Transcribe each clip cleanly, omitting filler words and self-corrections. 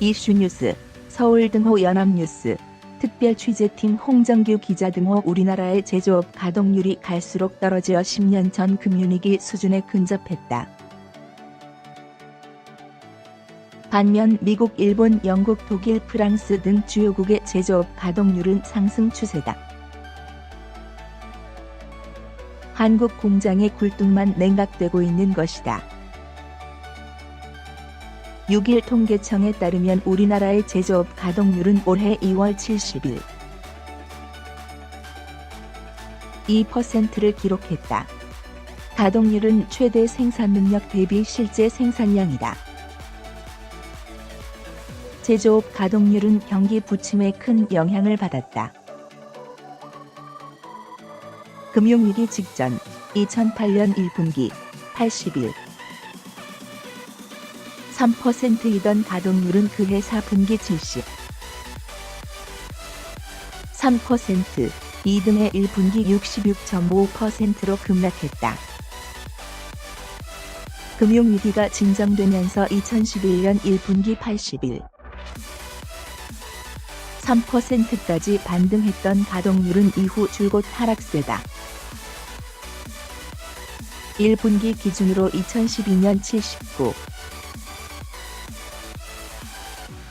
이슈뉴스, 서울등호 연합뉴스, 특별취재팀 홍정규 기자 등호 우리나라의 제조업 가동률이 갈수록 떨어져 10년 전 금융위기 수준에 근접했다. 반면 미국, 일본, 영국, 독일, 프랑스 등 주요국의 제조업 가동률은 상승 추세다. 한국 공장의 굴뚝만 냉각되고 있는 것이다. 6일 통계청에 따르면 우리나라의 제조업 가동률은 올해 2월 70일 2%를 기록했다. 가동률은 최대 생산 능력 대비 실제 생산량이다. 제조업 가동률은 경기 부침에 큰 영향을 받았다. 금융위기 직전 2008년 1분기 80일 3%이던 가동률은 그해 4분기 73%, 이듬해 1분기 66.5%로 급락했다. 금융위기가 진정되면서 2011년 1분기 80일 3%까지 반등했던 가동률은 이후 줄곧 하락세다. 1분기 기준으로 2012년 79,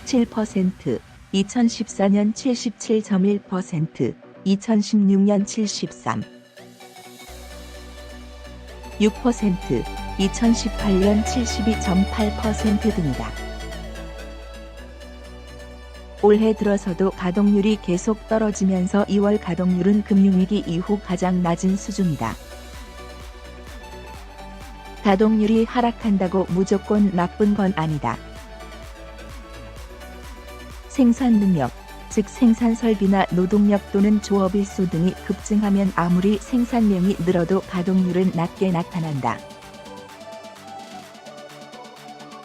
7%, 2014년 77.1%, 2016년 73, 6%, 2018년 72.8% 등이다. 올해 들어서도 가동률이 계속 떨어지면서 2월 가동률은 금융위기 이후 가장 낮은 수준이다. 가동률이 하락한다고 무조건 나쁜 건 아니다. 생산 능력, 즉 생산 설비나 노동력 또는 조업 일수 등이 급증하면 아무리 생산량이 늘어도 가동률은 낮게 나타난다.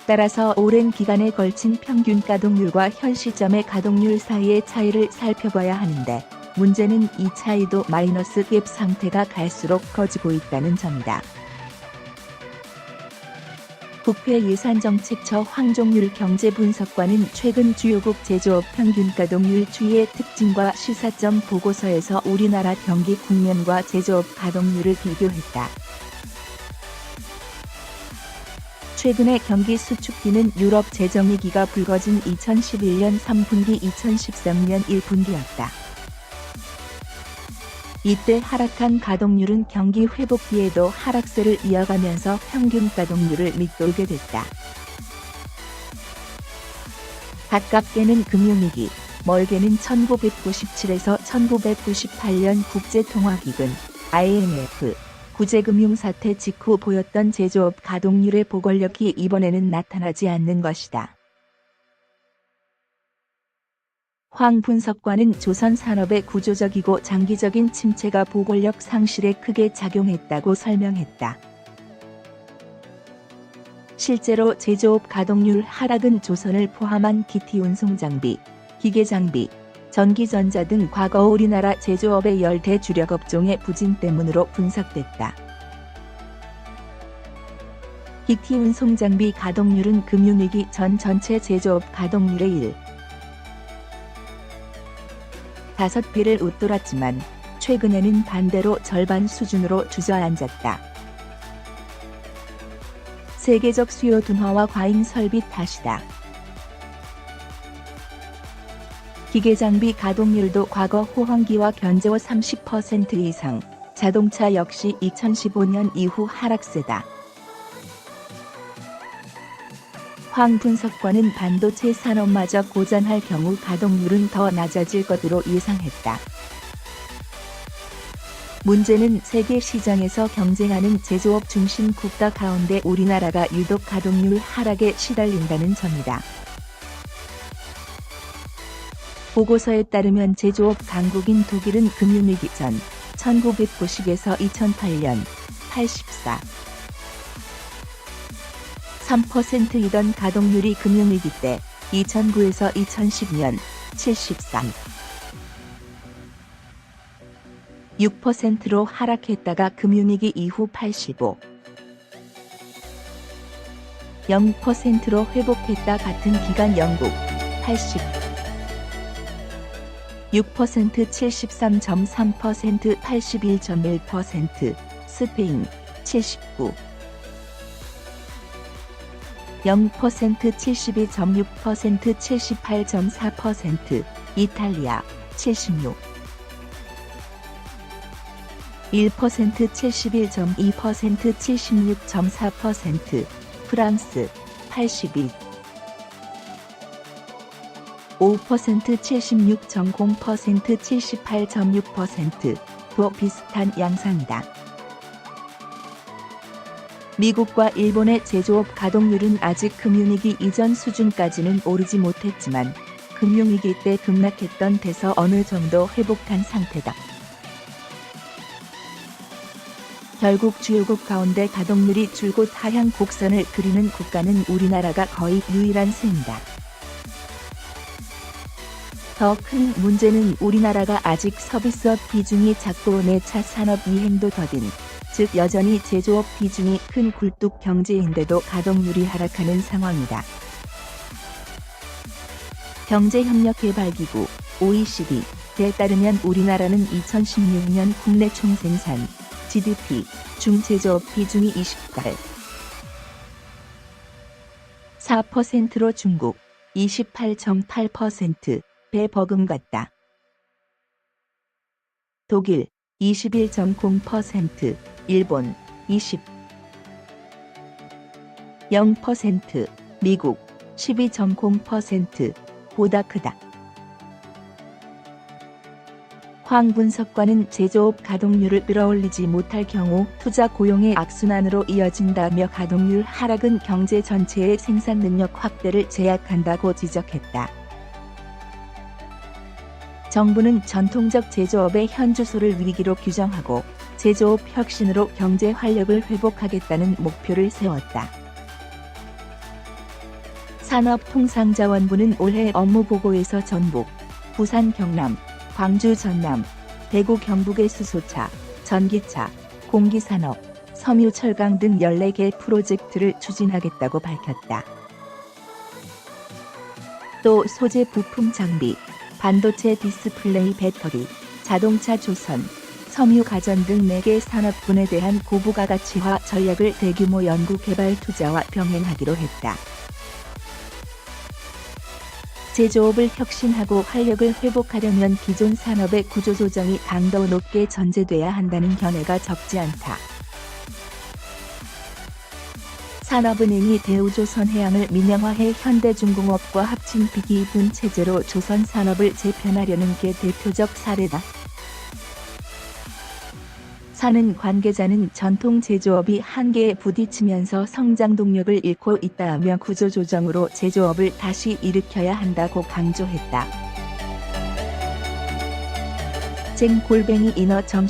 따라서 오랜 기간에 걸친 평균 가동률과 현 시점의 가동률 사이의 차이를 살펴봐야 하는데, 문제는 이 차이도 마이너스 갭 상태가 갈수록 커지고 있다는 점이다. 국회예산정책처 황종률 경제분석관은 최근 주요국 제조업 평균 가동률 추이의 특징과 시사점 보고서에서 우리나라 경기 국면과 제조업 가동률을 비교했다. 최근의 경기 수축기는 유럽 재정위기가 불거진 2011년 3분기 2013년 1분기였다. 이때 하락한 가동률은 경기 회복 뒤에도 하락세를 이어가면서 평균 가동률을 밑돌게 됐다. 가깝게는 금융위기, 멀게는 1997에서 1998년 국제통화기금, IMF, 구제금융사태 직후 보였던 제조업 가동률의 보궐력이 이번에는 나타나지 않는 것이다. 황 분석관은 조선 산업의 구조적이고 장기적인 침체가 보궐력 상실에 크게 작용했다고 설명했다. 실제로 제조업 가동률 하락은 조선을 포함한 기티 운송장비, 기계장비, 전기전자 등 과거 우리나라 제조업의 열대 주력 업종의 부진 때문으로 분석됐다. 기티 운송장비 가동률은 금융위기 전 전체 제조업 가동률의 5배를 웃돌았지만 최근에는 반대로 절반 수준으로 주저앉았다. 세계적 수요 둔화와 과잉 설비 탓이다. 기계장비 가동률도 과거 호황기와 견제워 30% 이상, 자동차 역시 2015년 이후 하락세다. 황 분석관은 반도체 산업마저 고전할 경우 가동률은 더 낮아질 것으로 예상했다. 문제는 세계 시장에서 경쟁하는 제조업 중심 국가 가운데 우리나라가 유독 가동률 하락에 시달린다는 점이다. 보고서에 따르면 제조업 강국인 독일은 금융위기 전 1990에서 2008년 84, 3%이던 가동률이 금융위기 때 2009에서 2010년 73, 6%로 하락했다가 금융위기 이후 85, 0%로 회복했다. 같은 기간 영국, 80 6% 73.3% 81.1% 스페인 79 0% 72.6% 78.4% 이탈리아 76 1% 71.2% 76.4% 프랑스 82 5% 76.0% 78.6%도 비슷한 양상이다. 미국과 일본의 제조업 가동률은 아직 금융위기 이전 수준까지는 오르지 못했지만 금융위기 때 급락했던 데서 어느 정도 회복한 상태다. 결국 주요국 가운데 가동률이 줄곧 하향 곡선을 그리는 국가는 우리나라가 거의 유일한 셈이다. 더 큰 문제는 우리나라가 아직 서비스업 비중이 작고 내차 산업 이행도 더딘, 즉 여전히 제조업 비중이 큰 굴뚝 경제인데도 가동률이 하락하는 상황이다. 경제협력개발기구 OECD에 따르면 우리나라는 2016년 국내 총생산 GDP 중 제조업 비중이 28.4%로 중국 28.8%배 버금갔다. 독일 21.0%, 일본 20.0%, 미국 12.0%보다 크다. 황 분석관은 제조업 가동률을 끌어올리지 못할 경우 투자 고용의 악순환으로 이어진다며 가동률 하락은 경제 전체의 생산 능력 확대를 제약한다고 지적했다. 정부는 전통적 제조업의 현주소를 위기로 규정하고 제조업 혁신으로 경제 활력을 회복하겠다는 목표를 세웠다. 산업통상자원부는 올해 업무보고에서 전북, 부산 경남, 광주 전남, 대구 경북의 수소차, 전기차, 공기산업, 섬유 철강 등 14개 프로젝트를 추진하겠다고 밝혔다. 또 소재 부품 장비, 반도체 디스플레이 배터리, 자동차 조선, 섬유 가전 등 4개 산업군에 대한 고부가가치화 전략을 대규모 연구 개발 투자와 병행하기로 했다. 제조업을 혁신하고 활력을 회복하려면 기존 산업의 구조조정이 강도 높게 전제돼야 한다는 견해가 적지 않다. 산업은행이 대우조선해양을 민영화해 현대중공업과 합친 비기분 체제로 조선 산업을 재편하려는 게 대표적 사례다. 사는 관계자는 전통 제조업이 한계에 부딪히면서 성장 동력을 잃고 있다며 구조조정으로 제조업을 다시 일으켜야 한다고 강조했다. 쟁@inner.co.kr